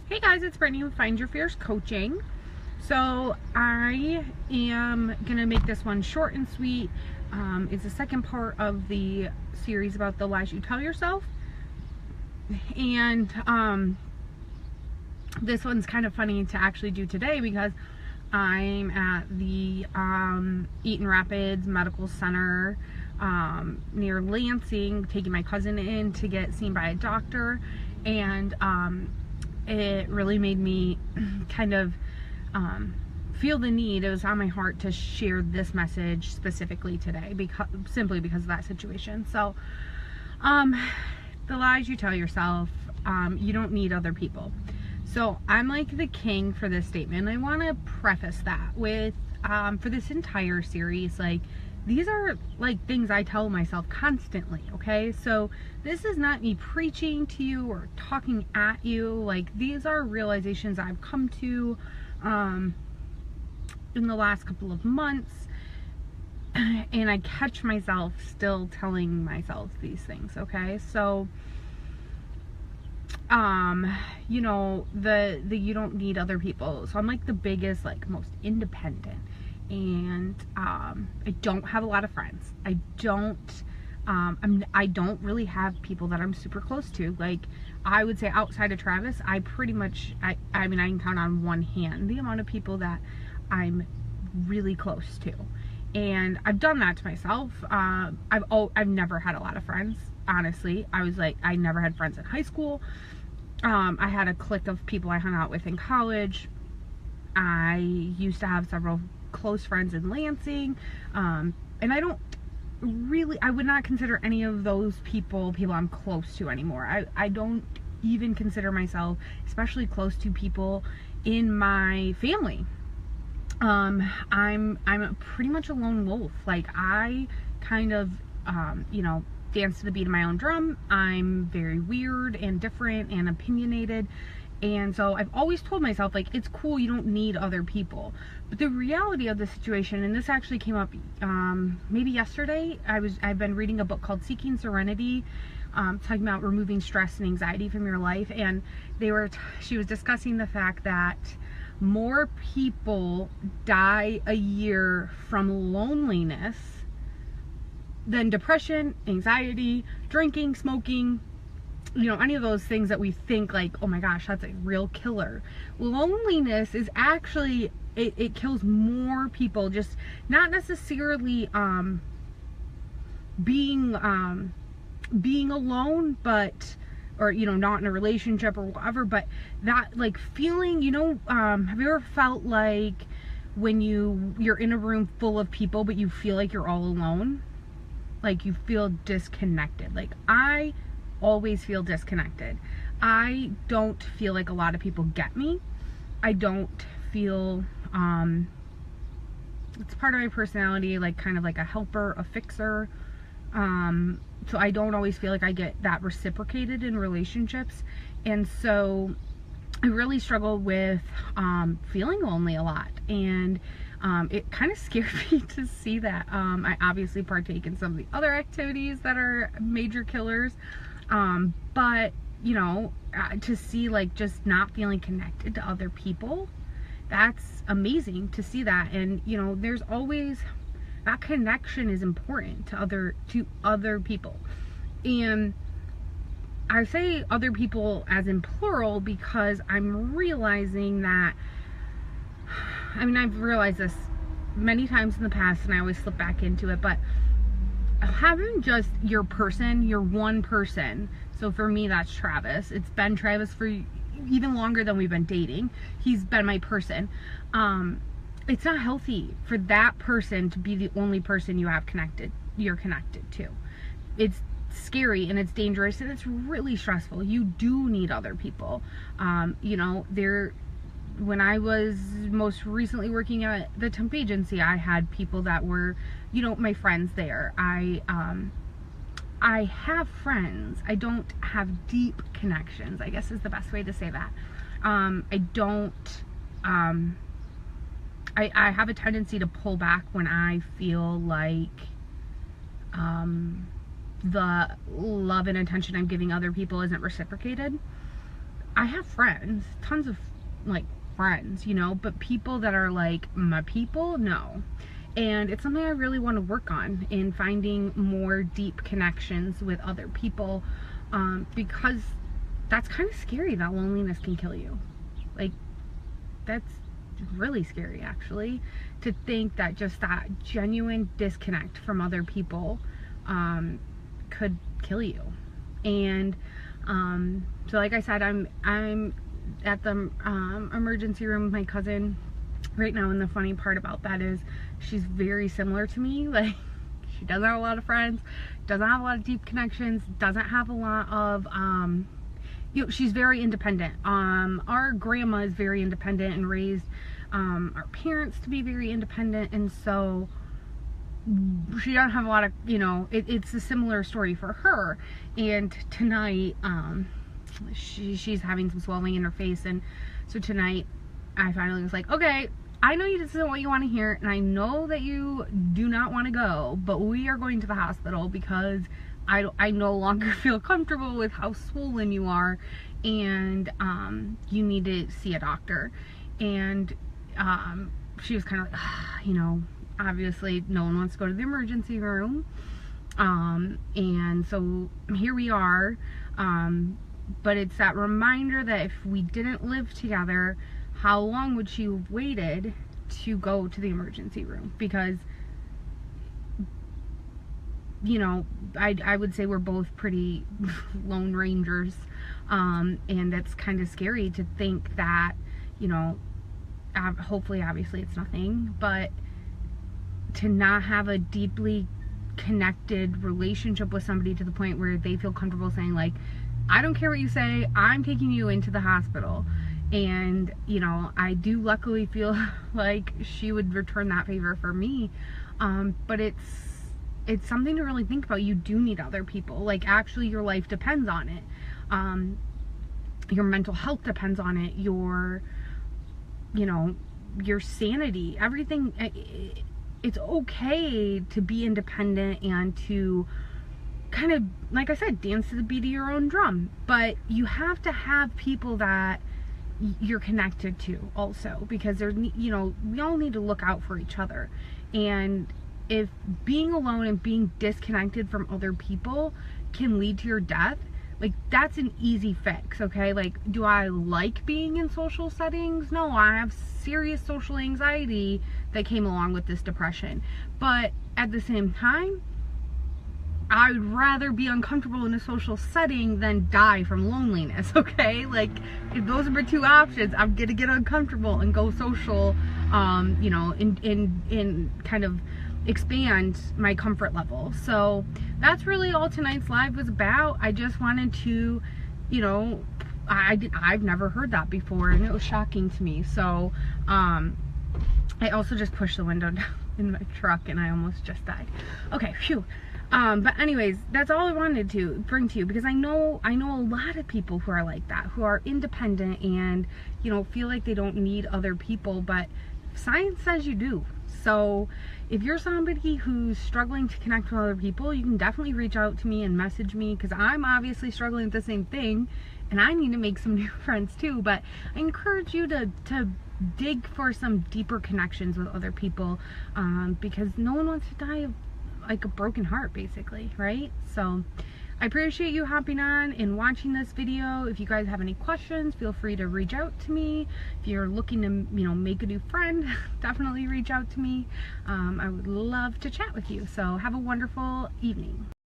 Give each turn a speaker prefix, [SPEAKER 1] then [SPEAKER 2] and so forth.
[SPEAKER 1] Hey guys, it's Brittany with Find Your Fierce Coaching. So I am gonna make this one short and sweet. It's the second part of the series about the lies you tell yourself, and this one's kind of funny to actually do today because I'm at the Eaton Rapids Medical Center near Lansing, taking my cousin in to get seen by a doctor, and it really made me kind of feel the need. It was on my heart to share this message specifically today, simply because of that situation. So the lies you tell yourself, you don't need other people. So I'm like the king for this statement. I want to preface that with for this entire series, like, these are like things I tell myself constantly, okay? So this is not me preaching to you or talking at you. Like, these are realizations I've come to in the last couple of months, and I catch myself still telling myself these things, okay? So you know, the you don't need other people. So I'm like the biggest, like, most independent, and I don't have a lot of friends. I don't really have people that I'm super close to. Like, I would say outside of Travis, I pretty much, I mean, I can count on one hand the amount of people that I'm really close to. And I've done that to myself. I've never had a lot of friends, honestly. I never had friends in high school. I had a clique of people I hung out with in college. I used to have several close friends in Lansing, and I would not consider any of those people I'm close to anymore. I don't even consider myself especially close to people in my family. I'm pretty much a lone wolf. Like, I kind of you know, dance to the beat of my own drum. I'm very weird and different and opinionated. And so I've always told myself, like, it's cool, you don't need other people. But the reality of the situation, and this actually came up maybe yesterday, I've been reading a book called Seeking Serenity, talking about removing stress and anxiety from your life. And she was discussing the fact that more people die a year from loneliness than depression, anxiety, drinking, smoking, you know, any of those things that we think, like, oh my gosh, that's a real killer. Loneliness is actually, it kills more people, just not necessarily being alone, but, or, you know, not in a relationship or whatever, but that, like, feeling, you know, have you ever felt like when you're in a room full of people but you feel like you're all alone? Like, you feel disconnected. Like, I always feel disconnected. I don't feel like a lot of people get me. I don't feel it's part of my personality, like, kind of like a helper, a fixer. So I don't always feel like I get that reciprocated in relationships. And so I really struggle with feeling lonely a lot, and it kind of scared me to see that. I obviously partake in some of the other activities that are major killers, but, you know, to see, like, just not feeling connected to other people, that's amazing to see that. And, you know, there's always that connection is important to other people. And I say other people as in plural because I'm realizing that, I mean, I've realized this many times in the past and I always slip back into it, but having just your person, your one person. So for me, that's Travis. It's been Travis for even longer than we've been dating. He's been my person. It's not healthy for that person to be the only person you're connected to. It's scary and it's dangerous and it's really stressful. You do need other people. You know, when I was most recently working at the temp agency, I had people that were, you know, my friends there. I have friends. I don't have deep connections, I guess is the best way to say that. I have a tendency to pull back when I feel like the love and attention I'm giving other people isn't reciprocated. I have friends, tons of like friends, you know, but people that are like my people, no. And it's something I really want to work on, in finding more deep connections with other people, because that's kind of scary, that loneliness can kill you. Like, that's really scary, actually, to think that just that genuine disconnect from other people could kill you. And so like I said, I'm at the emergency room with my cousin right now, and the funny part about that is she's very similar to me. Like, she doesn't have a lot of friends, doesn't have a lot of deep connections, doesn't have a lot of you know, she's very independent. Our grandma is very independent and raised our parents to be very independent, and so she doesn't have a lot of, you know, it's a similar story for her. And tonight she's having some swelling in her face, and so tonight I finally was like, okay, I know this isn't what you want to hear, and I know that you do not want to go, but we are going to the hospital because I no longer feel comfortable with how swollen you are, and you need to see a doctor. And she was kind of like, you know, obviously no one wants to go to the emergency room, and so here we are. But it's that reminder that if we didn't live together, how long would she have waited to go to the emergency room? Because, you know, I would say we're both pretty lone rangers, and that's kind of scary to think that, you know, hopefully, obviously it's nothing, but to not have a deeply connected relationship with somebody to the point where they feel comfortable saying, like, I don't care what you say, I'm taking you into the hospital. And, you know, I do luckily feel like she would return that favor for me, but it's something to really think about. You do need other people. Like, actually, your life depends on it. Your mental health depends on it. Your, you know, your sanity, everything. It's okay to be independent and to kind of, like I said, dance to the beat of your own drum. But you have to have people that you're connected to also, because there's, you know, we all need to look out for each other. And if being alone and being disconnected from other people can lead to your death, like, that's an easy fix, okay? Like, do I like being in social settings? No, I have serious social anxiety that came along with this depression. But at the same time, I would rather be uncomfortable in a social setting than die from loneliness, okay? Like, if those are my two options, I'm gonna get uncomfortable and go social, you know, in kind of expand my comfort level. So that's really all tonight's live was about. I just wanted to, you know, I've never heard that before, and it was shocking to me. So I also just pushed the window down in my truck and I almost just died. Okay, phew. But anyways, that's all I wanted to bring to you, because I know a lot of people who are like that, who are independent and, you know, feel like they don't need other people, but science says you do. So if you're somebody who's struggling to connect with other people, you can definitely reach out to me and message me, because I'm obviously struggling with the same thing and I need to make some new friends too. But I encourage you to dig for some deeper connections with other people, because no one wants to die of like a broken heart, basically, right? So I appreciate you hopping on and watching this video. If you guys have any questions, feel free to reach out to me. If you're looking to, you know, make a new friend, definitely reach out to me. I would love to chat with you. So have a wonderful evening.